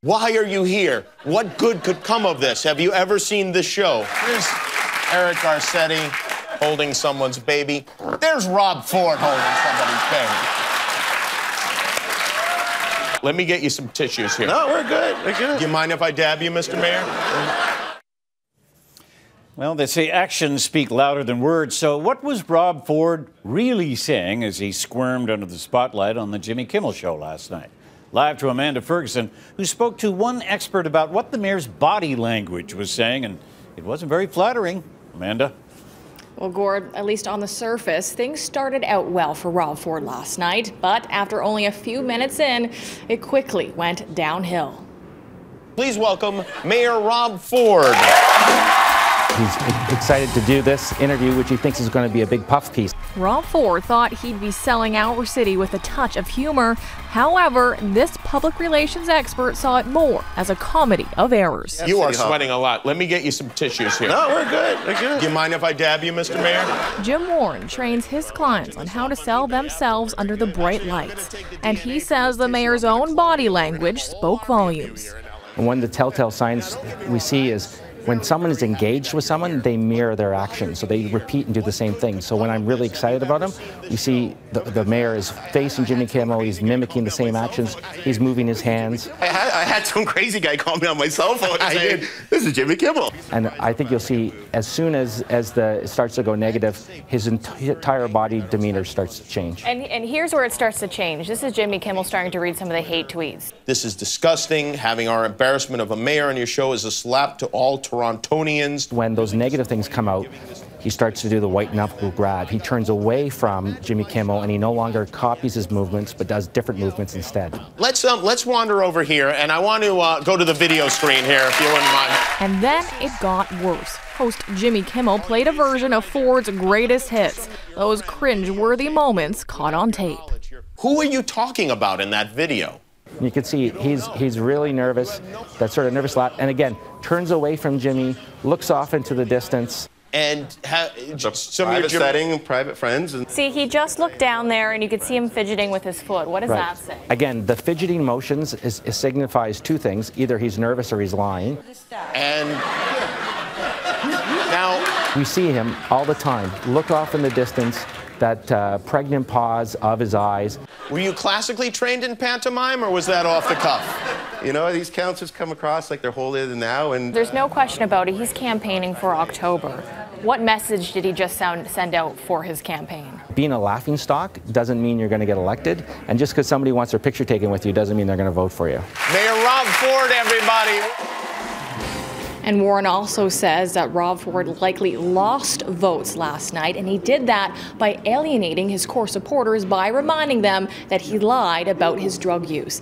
Why are you here? What good could come of this? Have you ever seen this show? There's Eric Garcetti holding someone's baby. There's Rob Ford holding somebody's baby. Let me get you some tissues here. No, we're good. We're good. Do you mind if I dab you, Mr. Mayor? Well, they say actions speak louder than words. So what was Rob Ford really saying as he squirmed under the spotlight on the Jimmy Kimmel show last night? Live to Amanda Ferguson, who spoke to one expert about what the mayor's body language was saying, and it wasn't very flattering. Amanda? Well, Gord, at least on the surface, things started out well for Rob Ford last night, but after only a few minutes in, it quickly went downhill. Please welcome Mayor Rob Ford. He's excited to do this interview, which he thinks is going to be a big puff piece. Rob Ford thought he'd be selling our city with a touch of humor. However, this public relations expert saw it more as a comedy of errors. You are sweating a lot. Let me get you some tissues here. No, we're good. We're good. Do you mind if I dab you, Mr. Mayor? Jim Warren trains his clients on how to sell themselves under the bright lights. And he says the mayor's own body language spoke volumes. And one of the telltale signs we see is when someone is engaged with someone, they mirror their actions. So they repeat and do the same thing. So when I'm really excited about him, you see the mayor is facing Jimmy Kimmel. He's mimicking the same actions. He's moving his hands. I had some crazy guy call me on my cell phone and say, this is Jimmy Kimmel. And I think you'll see as soon as it starts to go negative, his entire body demeanor starts to change. And here's where it starts to change. This is Jimmy Kimmel starting to read some of the hate tweets. This is disgusting. Having our embarrassment of a mayor on your show is a slap to all Torontonians. When those negative things come out, he starts to do the white knuckle grab. He turns away from Jimmy Kimmel and he no longer copies his movements but does different movements instead. Let's wander over here, and I want to go to the video screen here, if you wouldn't mind. And then it got worse. Host Jimmy Kimmel played a version of Ford's greatest hits, those cringe-worthy moments caught on tape. Who are you talking about in that video? You can see he's really nervous, that sort of nervous laugh, and again, turns away from Jimmy, looks off into the distance. And private setting, private friends. See, he just looked down there and you could see him fidgeting with his foot. What does that say? Again, the fidgeting motions signifies two things. Either he's nervous or he's lying. And now we see him all the time, look off in the distance, that pregnant pause of his eyes. Were you classically trained in pantomime, or was that off the cuff? You know, these counselors come across like they're holier than thou, and there's no question about it. He's campaigning for October. What message did he just send out for his campaign? Being a laughingstock doesn't mean you're going to get elected, and just because somebody wants their picture taken with you doesn't mean they're going to vote for you. Mayor Rob Ford, everybody. And Warren also says that Rob Ford likely lost votes last night, and he did that by alienating his core supporters by reminding them that he lied about his drug use.